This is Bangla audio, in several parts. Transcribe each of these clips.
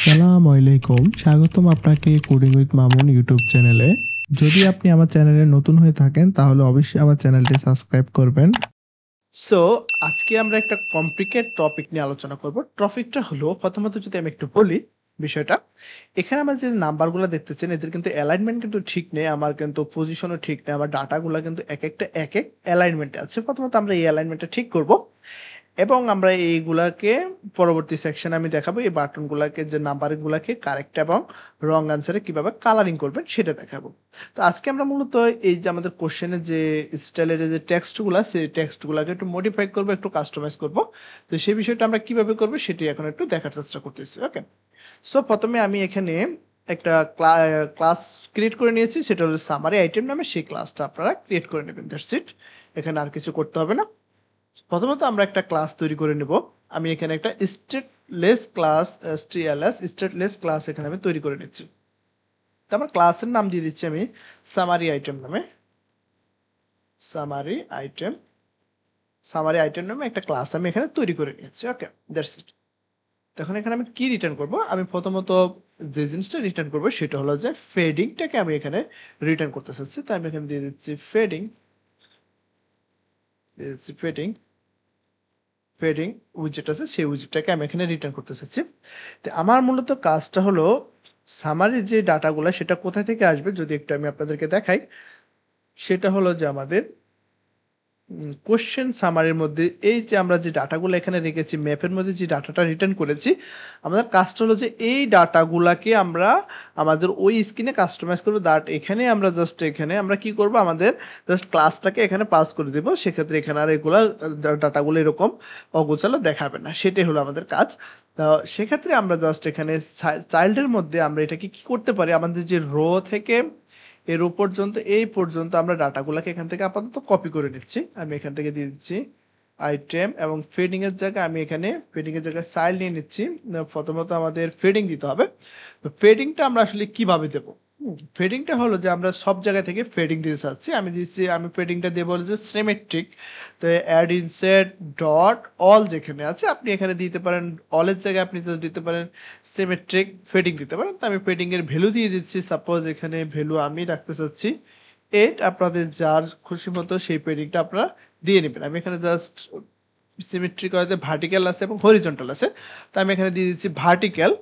আসসালামু আলাইকুম, স্বাগতম আপনাকে কোডিং উইথ মামুন ইউটিউব চ্যানেলে। যদি আপনি আমার চ্যানেলে নতুন হয়ে থাকেন তাহলে অবশ্যই আমার চ্যানেলটি সাবস্ক্রাইব করবেন। সো আজকে আমরা একটা কমপ্লিকেট টপিক নিয়ে আলোচনা করব। টপিকটা হলো প্রথমত যদি আমি একটু বলি বিষয়টা, এখানে আমরা যে নাম্বারগুলো দেখতেছেন এদের কিন্তু অ্যালাইনমেন্ট কিন্তু ঠিক নেই, আমার কিন্তু পজিশনও ঠিক নেই, আমার ডাটাগুলো কিন্তু এক একটা এক এক অ্যালাইনমেন্টে আছে। প্রথমত আমরা এই অ্যালাইনমেন্টটা ঠিক করব এবং আমরা এইগুলাকে পরবর্তী সেকশনে আমি দেখাবো এই বাটনগুলাকে যে নাম্বারগুলাকে কারেক্ট এবং রং আনসারে কিভাবে কালারিং করবেন সেটা দেখাবো। তো আজকে আমরা মূলত এই যে আমাদের কোশ্চেনের যে স্টাইলের যে টেক্সটগুলা সেই টেক্সটগুলাকে একটু মডিফাই করবো, একটু কাস্টমাইজ করব। তো সেই বিষয়টা আমরা কিভাবে করবো সেটি এখন একটু দেখার চেষ্টা করতেছি। ওকে, সো প্রথমে আমি এখানে একটা ক্লাস ক্রিয়েট করে নিয়েছি, সেটা হলো সামারি আইটেম নামে। সেই ক্লাসটা আপনারা ক্রিয়েট করে নেবেন, দ্যাটস ইট। এখানে আর কিছু করতে হবে না। প্রথমত আমরা একটা ক্লাস তৈরি করে নেব। আমি এখানে একটা স্টেটলেস ক্লাস স্টেটলেস ক্লাস এখানে আমি তৈরি করে নিচ্ছি। তো আমার ক্লাসের নাম দিয়ে দিচ্ছি আমি সামারি আইটেম নামে। সামারি আইটেম সামারি আইটেম নামে একটা ক্লাস আমি এখানে তৈরি করে নিয়েছি। ওকে, দ্যাটস ইট। তখন এখানে আমি কি রিটার্ন করব? আমি প্রথমত যে জিনিসটা রিটার্ন করব সেটা হলো যে ফেডিংটাকে আমি এখানে রিটার্ন করতে চাচ্ছি। তো আমি এখানে দিয়ে দিচ্ছি ফেডিং ফেডিং উইজেট আছে, সেই উইজেটটাকে আমি এখানে রিটার্ন করতে চাচ্ছি। তো আমার মূলত কাজটা হলো সামারির যে ডাটাগুলো সেটা কোথায় থেকে আসবে যদি একটু আমি আপনাদেরকে দেখাই। সেটা হলো যে আমাদের কোশ্চেন সামারির মধ্যে এই যে আমরা যে ডাটাগুলো এখানে রেখেছি, ম্যাপের মধ্যে যে ডাটাটা রিটার্ন করেছি, আমাদের কাজটা হলো যে এই ডাটাগুলাকে আমরা আমাদের ওই স্ক্রিনে কাস্টমাইজ করবো। এখানে আমরা জাস্ট এখানে আমরা কি করব, আমাদের জাস্ট ক্লাসটাকে এখানে পাস করে দেবো। সেক্ষেত্রে এখানে আর এগুলা ডাটাগুলো এরকম অগোছালো দেখাবে না, সেটাই হলো আমাদের কাজ। তো সেক্ষেত্রে আমরা জাস্ট এখানে চাইল্ডের মধ্যে আমরা এটাকে কি করতে পারি, আমাদের যে রো থেকে এর ও পর্যন্ত এই পর্যন্ত আমরা ডাটাগুলোকে এখান থেকে আপাতত কপি করে নিচ্ছি। আমি এখান থেকে দিয়ে দিচ্ছি আইটেম এবং ফিডিং এর জায়গায় আমি এখানে ফিডিং এর জায়গায় চাইল্ড নিয়ে নিচ্ছি। প্রথমত আমাদের ফিডিং দিতে হবে। তো ফিডিংটা আমরা আসলে কিভাবে দেব? ফিডিংটা হলো যে আমরা সব জায়গা থেকে ফিডিং দিতে চাচ্ছি। আমি ফিডিংটা দেবো হলো যে সিমেট্রিক। তো অ্যাড ইনসেট ডট অল যেখানে আছে আপনি এখানে দিতে পারেন, অলের জায়গায় আপনি জাস্ট দিতে পারেন সিমেট্রিক ফিডিং দিতে পারেন। তো আমি ফিডিং এর ভ্যালু দিয়ে দিচ্ছি, সাপোজ এখানে ভ্যালু আমি রাখতে চাচ্ছি 8। আপনাদের যার খুশি মতো সেই ফিডিংটা আপনারা দিয়ে নেবেন। আমি এখানে জাস্ট সিমেট্রিক হয়তো ভার্টিক্যাল আছে এবং হরিজন্টাল আছে, তো আমি এখানে দিয়ে দিচ্ছি ভার্টিক্যাল।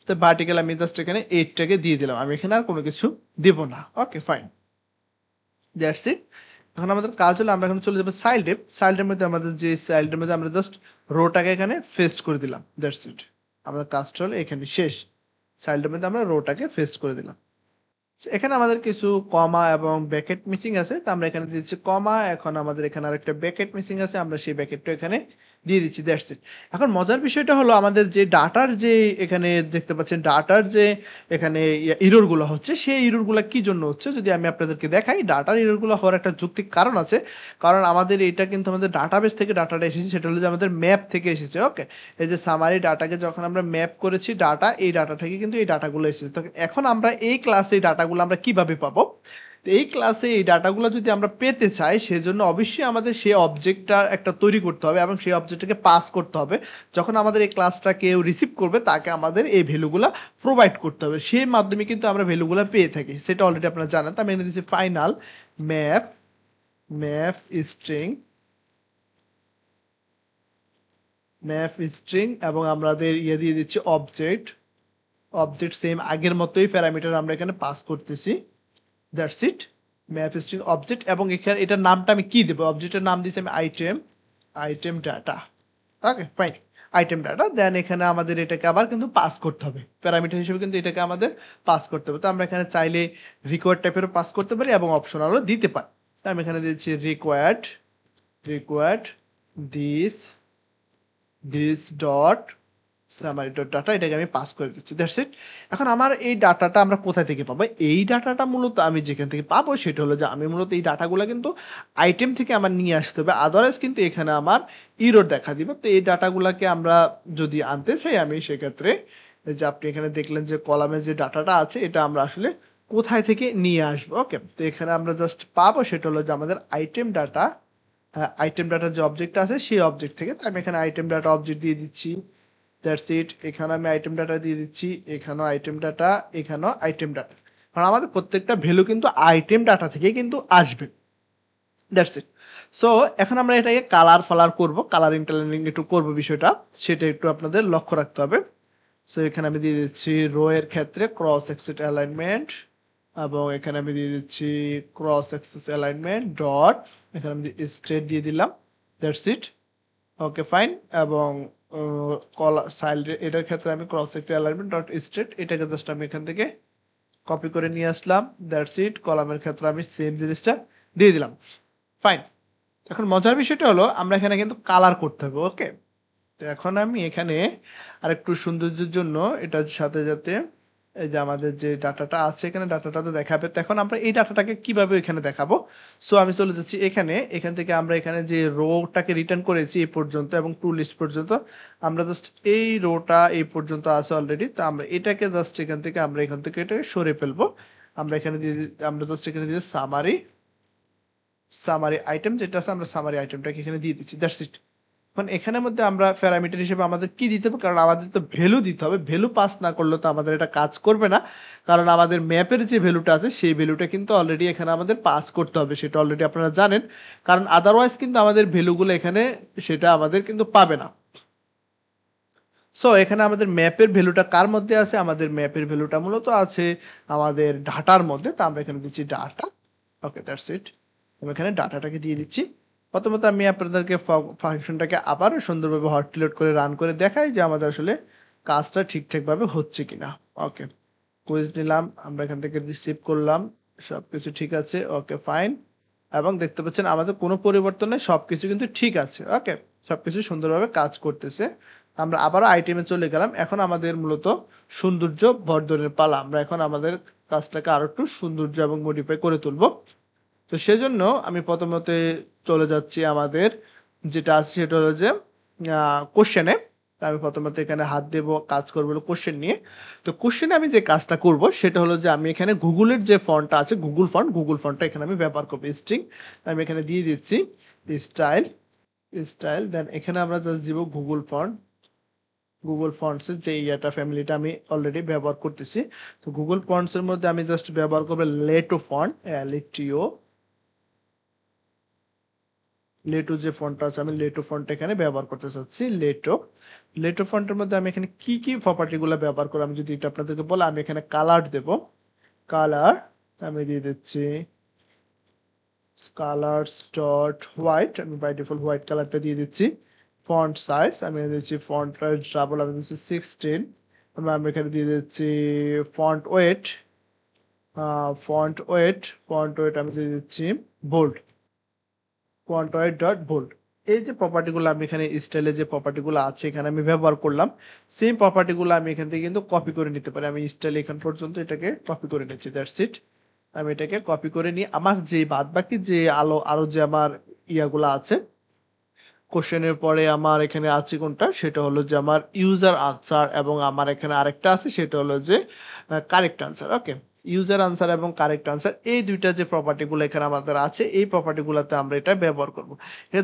তো ভার্টিক্যাল আমি জাস্ট এখানে 8টাকে দিয়ে দিলাম, আমি এখানে আর কোনো কিছু দেব না। ওকে, ফাইন, দ্যাটস ইট। এখন আমাদের কাজ হলো আমরা এখন চলে যাবো চাইল্ডের মধ্যে, আমাদের যে চাইল্ডের মধ্যে আমরা জাস্ট রোটাকে এখানে পেস্ট করে দিলাম, দ্যাটস ইট। আমাদের কাজটা হলো এখানে শেষ। চাইল্ডের মধ্যে আমরা রোটাকে পেস্ট করে দিলাম। এখানে আমাদের কিছু কমা এবং ব্র্যাকেট মিসিং আছে, তো আমরা এখানে দিচ্ছি কমা। এখন আমাদের এখানে আরেকটা ব্র্যাকেট মিসিং আছে, আমরা সেই ব্র্যাকেটটা এখানে দিয়ে দিচ্ছি, দ্যাটস ইট। এখন মজার বিষয়টা হলো আমাদের যে ডাটার যে এখানে দেখতে পাচ্ছেন ডাটার যে এখানে ইররগুলো হচ্ছে, সেই ইররগুলো কি জন্য হচ্ছে যদি আমি আপনাদেরকে দেখাই। ডাটার ইররগুলো হওয়ার একটা যৌক্তিক কারণ আছে, কারণ আমাদের এটা কিন্তু আমাদের ডাটাবেস থেকে ডাটাটা এসেছে, সেটা হলো যে আমাদের ম্যাপ থেকে এসেছে। ওকে, এই যে সামারি ডাটাকে যখন আমরা ম্যাপ করেছি ডাটা, এই ডাটা থেকে কিন্তু এই ডাটাগুলো এসেছে। তো এখন আমরা এই ক্লাসে এই ডাটাগুলো আমরা কিভাবে পাবো? তো এই ক্লাসে এই ডাটাগুলো যদি আমরা পেতে চাই সেজন্য অবশ্যই আমাদের সেই অবজেক্টটার একটা তৈরি করতে হবে এবং সেই অবজেক্টটাকে পাস করতে হবে। যখন আমাদের এই ক্লাসটা কেউ রিসিভ করবে তাকে আমাদের এই ভ্যালুগুলো প্রোভাইড করতে হবে, সেই মাধ্যমে কিন্তু আমরা ভ্যালুগুলো পেয়ে থাকি, সেটা অলরেডি আপনারা জানেন। তো আমি এনে দিচ্ছি ফাইনাল ম্যাপ ম্যাপ স্ট্রিং এবং আমাদের ইয়ে দিয়ে দিচ্ছি অবজেক্ট সেম আগের মতোই প্যারামিটার আমরা এখানে পাস করতেছি, that's it. Map string object এবং এখানে এটার নামটা আমি কি দেবো, অবজেক্টের নাম দিচ্ছি আমি আইটেম ডাটা। ওকে, ফাইন, আইটেম ডাটা। দেন এখানে আমাদের এটাকে আবার কিন্তু পাস করতে হবে প্যারামিটার হিসেবে, কিন্তু এটাকে আমাদের পাস করতে হবে। তো আমরা এখানে চাইলে রিকোয়ার্ড টাইপেরও পাস করতে পারি এবং অপশনালও দিতে পারি। তো আমি এখানে দিচ্ছি required this dot summary dot data, এটাকে আমি পাস করে দিচ্ছি, দ্যাটস ইট। এখন আমার এই ডাটাটা আমরা কোথায় থেকে পাবো? এই ডাটাটা মূলত আমি যেখান থেকে পাবো সেটা হলো যে আমি মূলত এই ডাটাগুলো কিন্তু আইটেম থেকে আমার নিয়ে আসতে হবে, আদারওয়াইজ কিন্তু এখানে আমার ইরর দেখা দিবে। তো এই ডাটাগুলোকে আমরা যদি আনতে চাই আমি সেক্ষেত্রে এই যে আপনি এখানে দেখলেন যে কলামের যে ডাটাটা আছে এটা আমরা আসলে কোথায় থেকে নিয়ে আসবো। ওকে, তো এখানে আমরা জাস্ট পাবো সেটা হলো যে আমাদের আইটেম ডাটা যে অবজেক্ট আছে সেই অবজেক্ট থেকে। তো আমি এখানে আইটেম ডাটা অবজেক্ট দিয়ে দিচ্ছি দ্যাটস ইট। এখানে আমি আইটেম ডাটা দিয়ে দিচ্ছি, এখানেও আইটেম ডাটা, এখানেও আইটেম ডাটা। কারণ আমাদের প্রত্যেকটা ভ্যালু কিন্তু আইটেম ডাটা থেকেই কিন্তু আসবে। That's it. সো এখন আমরা এটাকে কালার করব, কালারিং টালারিং একটু করব বিষয়টা, সেটা একটু আপনাদের লক্ষ্য রাখতে হবে। সো এখানে আমি দিয়ে দিচ্ছি রো এর ক্ষেত্রে ক্রস এক্সিস অ্যালাইনমেন্ট, এবং এখানে আমি দিয়ে দিচ্ছি ক্রস এক্সিস অ্যালাইনমেন্ট ডট, এখানে আমি স্ট্রেট দিয়ে দিলাম। That's it. Okay fine. এবং সাইড এটার ক্ষেত্রে আমি cross sector alignment dot straight, এটাকে জাস্ট আমি এখান থেকে কপি করে নিয়ে আসলাম। That's it. কলামের ক্ষেত্রে আমি সেম জিনিসটা দিয়ে দিলাম। ফাইন। এখন মজার বিষয়টা হলো আমরা এখানে কিন্তু কালার করতে হবে। ওকে, তো এখন আমি এখানে আরেকটু সৌন্দর্যের জন্য এটার সাথে যাতে এই যে আমাদের যে ডাটাটা আছে এখানে ডাটাটা তো দেখাবে, তো এখন আমরা এই ডাটাটাকে কিভাবে এখানে দেখাবো। সো আমি চলে যাচ্ছি এখানে, এখান থেকে আমরা এখানে যে রোটাকে রিটার্ন করেছি এই পর্যন্ত এবং টু লিস্ট পর্যন্ত, আমরা জাস্ট এই রোটা এই পর্যন্ত আছে অলরেডি, তো আমরা এটাকে জাস্ট এখান থেকে আমরা এখান থেকে এটাকে সরে ফেলবো। আমরা এখানে দিয়ে আমরা জাস্ট এখানে দিয়ে সামারি আইটেম যেটা আছে আমরা সামারি আইটেমটাকে এখানে দিয়ে দিচ্ছি। That's it. এখন এখানের মধ্যে আমরা প্যারামিটার হিসেবে আমাদের কি দিতে হবে, কারণ আমাদের তো ভ্যালু দিতে হবে, ভ্যালু পাস না করলে তো আমাদের এটা কাজ করবে না। কারণ আমাদের ম্যাপের যে ভ্যালুটা আছে সেই ভ্যালুটা কিন্তু অলরেডি এখানে আমাদের পাস করতে হবে, সেটা অলরেডি আপনারা জানেন। কারণ আদারওয়াইজ কিন্তু আমাদের ভ্যালুগুলো এখানে সেটা আমাদের কিন্তু পাবে না। সো এখানে আমাদের ম্যাপের ভ্যালুটা কার মধ্যে আছে, আমাদের ম্যাপের ভ্যালুটা মূলত আছে আমাদের ডাটার মধ্যে, তো আমরা এখানে দিচ্ছি ডাটা। Okay, that's it. আমি এখানে ডাটাটাকে দিয়ে দিচ্ছি। প্রথমত আমি আপনাদেরকে ফাংশনটাকে আবার সুন্দরভাবে হট রিলোড করে রান করে দেখাই যে আমাদের আসলে কাজটা ঠিকঠাকভাবে হচ্ছে কিনা। ওকে, কুইজ নিলাম, আমরা এখান থেকে রিসিভ করলাম, সব কিছু ঠিক আছে। Okay fine. এবং দেখতে পাচ্ছেন আমাদের কোনো পরিবর্তন নেই, সব কিছু কিন্তু ঠিক আছে। ওকে, সব কিছু সুন্দরভাবে কাজ করতেছে। আমরা আবারও আইটেমে চলে গেলাম। এখন আমাদের মূলত সৌন্দর্য বর্ধনের পালা। আমরা এখন আমাদের কাজটাকে আরো একটু সৌন্দর্য এবং মডিফাই করে তুলবো। তো সেজন্য আমি প্রথমত চলে যাচ্ছি আমাদের যেটা আছে সেটা হলো যে কোশ্চেনে। আমি প্রথমত এখানে হাত দেব, কাজ করবো হলো কোশ্চেন নিয়ে। তো কোশ্চেনে আমি যে কাজটা করব সেটা হলো যে আমি এখানে গুগলের যে ফন্টটা আছে গুগল ফন্টটা এখানে আমি ব্যবহার করবো। স্ট্রিং আমি এখানে দিয়ে দিচ্ছি স্টাইল দেন এখানে আমরা জাস্ট দিব গুগল ফন্টসের যে ইয়াটা ফ্যামিলিটা আমি অলরেডি ব্যবহার করতেছি। তো গুগল ফন্টসের মধ্যে আমি জাস্ট ব্যবহার করবো লেটো ফন্ট, লেটো যে ফন্টটা আছে আমি লেটো ফন্ট এখানে ব্যবহার করতে চাচ্ছি। লেটো ফন্টের মধ্যে আমি এখানে কি কি প্রপার্টিগুলো ব্যবহার করব আমি যদি এটা আপনাদেরকে বলে, আমি এখানে কালার দেব। কালার আমি দিয়ে দিচ্ছি কালারস ডট হোয়াইট, আমি বাই ডিফল্ট হোয়াইট কালারটা দিয়ে দিচ্ছি। ফন্ট সাইজ আমি দিচ্ছি ফন্ট সাইজ ডাবল, আমি দিচ্ছি 16। আমি এখানে দিয়ে দিচ্ছি ফন্ট ওয়েট, আমি দিয়ে দিচ্ছি বোল্ড, quantoid.bold। এই যে প্রপার্টিগুলো আমি এখানে স্টাইলে যে প্রপার্টিগুলো আছে এখানে আমি ব্যবহার করলাম, সেম প্রপার্টিগুলো আমি এখান থেকে কিন্তু কপি করে নিতে পারি। আমি স্টাইল এখান পর্যন্ত এটাকে কপি করে নিচ্ছি। That's it. আমি এটাকে কপি করে নিয়ে আমার যে বাদ বাকি যে আরো যে আমার ইয়াগুলো আছে কোশ্চেনের পরে আমার এখানে আছে কোনটা, সেটা হলো যে আমার ইউজার আনসার, এবং আমার এখানে আরেকটা আছে সেটা হলো যে কারেক্ট আনসার। ওকে, ইউজার আনসার এবং কারেক্ট আনসার এই দুইটা যে প্রপার্টিগুলো এখানে আমাদের আছে এই প্রপার্টিগুলোতে আমরা এটা ব্যবহার করব।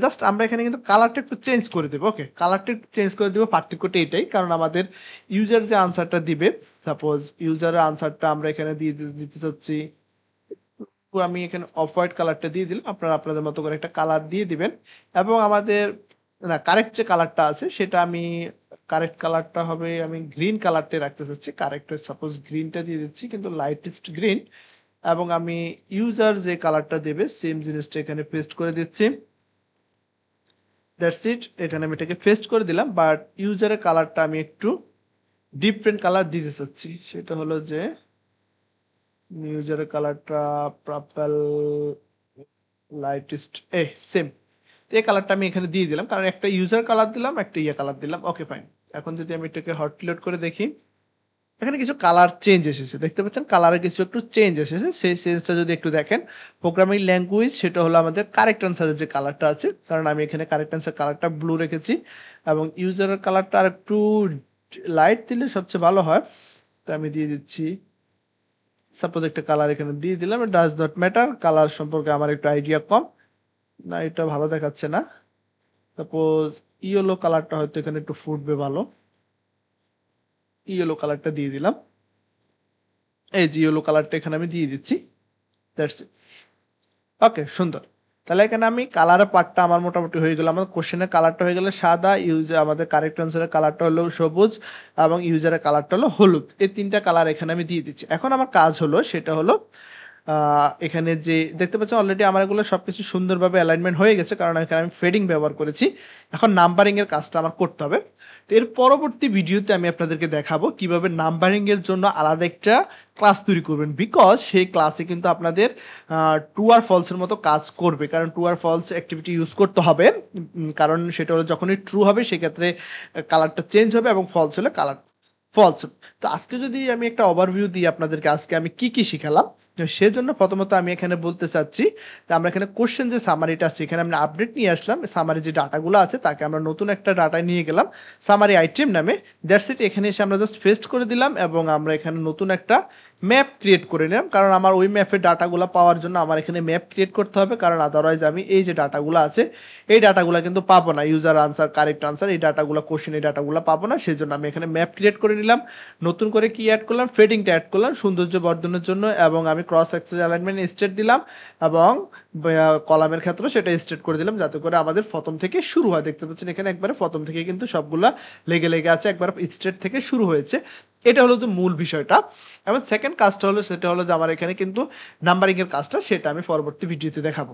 জাস্ট আমরা এখানে কিন্তু কালারটা একটু চেঞ্জ করে দেবো। ওকে, কালারটা একটু চেঞ্জ করে দেবো, পার্থক্যটা এটাই, কারণ আমাদের ইউজার যে আনসারটা দিবে, সাপোজ ইউজারের আনসারটা আমরা এখানে দিতে চাচ্ছি, আমি এখানে অফ হোয়াইট কালারটা দিয়ে দিলাম, আপনারা আপনাদের মতো করে একটা কালার দিয়ে দিবেন। এবং আমাদের না কারেক্ট যে কালারটা আছে সেটা আমি কারেক্ট কালারটা হবে আমি গ্রিন কালারটা রাখতে চাচ্ছি। কারেক্ট সাপোজ গ্রিনটা দিয়ে দিচ্ছি কিন্তু লাইটেস্ট গ্রিন। এবং আমি ইউজার যে কালারটা দেবে সেম জিনিসটা এখানে পেস্ট করে দিচ্ছি। That's it. এখানে আমি এটাকে পেস্ট করে দিলাম, বাট ইউজারের কালারটা আমি একটু ডিফারেন্ট কালার দিতে চাচ্ছি, সেটা হলো যে ইউজারের কালারটা পার্পল লাইটেস্ট সেম। তো এই কালারটা আমি এখানে দিয়ে দিলাম, কারণ একটা ইউজার কালার দিলাম, একটা কালার দিলাম। Okay fine. এখন যদি আমি এটাকে হট রিলোড করে দেখি, এখানে কিছু কালার চেঞ্জ এসেছে, দেখতে পাচ্ছেন কালারে কিছু একটু চেঞ্জ এসেছে। সেই চেঞ্জটা যদি একটু দেখেন, প্রোগ্রামিং ল্যাঙ্গুয়েজ সেটা হলো আমাদের কারেক্ট আনসারের যে কালারটা আছে, কারণ আমি এখানে কারেক্ট আনসার কালারটা ব্লু রেখেছি, এবং ইউজারের কালারটা আর একটু লাইট দিলে সবচেয়ে ভালো হয়। তো আমি দিয়ে দিচ্ছি সাপোজ একটা কালার এখানে দিয়ে দিলাম, ডাজ নট ম্যাটার, কালার সম্পর্কে আমার একটু আইডিয়া কম, না এটা ভালো দেখাচ্ছে না। সাপোজ ইয়েলো কালারটা হয়তো এখানে একটু ফুটবে ভালো। ইয়েলো কালারটা দিয়ে দিলাম। এই যে ইয়েলো কালারটা এখানে আমি দিয়ে দিচ্ছি। That's it. ওকে, সুন্দর। তাহলে এখানে আমি কালারের পার্টটা আমার মোটামুটি হয়ে গেল। আমাদের কোশ্চেনের কালারটা হয়ে গেল সাদা, আমাদের কারেক্ট আনসারের কালারটা হলো সবুজ এবং ইউজারের কালারটা হলো হলুদ। এই ৩টা কালার এখানে আমি দিয়ে দিচ্ছি। এখন আমার কাজ হলো সেটা হলো এখানে যে দেখতে পাচ্ছেন অলরেডি আমার এগুলো সবকিছু সুন্দরভাবে অ্যালাইনমেন্ট হয়ে গেছে, কারণ এখানে আমি ফেডিং ব্যবহার করেছি। এখন নাম্বারিং এর কাজটা আমার করতে হবে। তো এর পরবর্তী ভিডিওতে আমি আপনাদেরকে দেখাবো কিভাবে নাম্বারিং এর জন্য আলাদা একটা ক্লাস তৈরি করবেন, বিকজ সেই ক্লাসে কিন্তু আপনাদের ট্রু আর ফলসের মতো কাজ করবে, কারণ ট্রু আর ফলস অ্যাক্টিভিটি ইউজ করতে হবে। কারণ সেটা হলো যখনই ট্রু হবে সেক্ষেত্রে কালারটা চেঞ্জ হবে এবং ফলস হলে কালার ফলস। তো আজকে যদি আমি একটা ওভারভিউ দিই আপনাদেরকে, আজকে আমি কি কি শিখালাম, তো সেজন্য প্রথমত আমি এখানে বলতে চাচ্ছি যে আমরা এখানে কোশ্চেন যে সামারিটা আছে এখানে আমরা আপডেট নিয়ে আসলাম। সামারি যে ডাটাগুলো আছে তাকে আমরা নতুন একটা ডাটায় নিয়ে গেলাম সামারি আইটেম নামে। That's it. এখানে এসে আমরা জাস্ট পেস্ট করে দিলাম এবং আমরা এখানে নতুন একটা ম্যাপ ক্রিয়েট করে নিলাম, কারণ আমার ওই ম্যাপের ডাটাগুলো পাওয়ার জন্য আমার এখানে ম্যাপ ক্রিয়েট করতে হবে, কারণ আদারওয়াইজ আমি এই যে ডাটাগুলো আছে এই ডাটাগুলো কিন্তু পাবো না। ইউজার আনসার, কারেক্ট আনসার, এই ডাটাগুলো কোশ্চেন, এই ডাটাগুলো পাবো না। সেই জন্য আমি এখানে ম্যাপ ক্রিয়েট করে নিলাম। নতুন করে কি অ্যাড করলাম, ফেডিংটা অ্যাড করলাম সৌন্দর্য বর্ধনের জন্য, এবং আমি ক্রস অ্যাক্সিস অ্যালাইনমেন্ট স্টেট দিলাম এবং কলামের ক্ষেত্রে সেটা স্টেট করে দিলাম যাতে করে আমাদের প্রথম থেকে শুরু হয়। দেখতে পাচ্ছেন এখানে একবারে প্রথম থেকে কিন্তু সবগুলা লেগে লেগে আছে, একবার স্টেট থেকে শুরু হয়েছে। এটা হলো যে মূল বিষয়টা। এবং সেকেন্ড কাজটা হলো সেটা হলো যে আমার এখানে কিন্তু নাম্বারিং এর কাজটা, সেটা আমি পরবর্তী ভিডিওতে দেখাবো।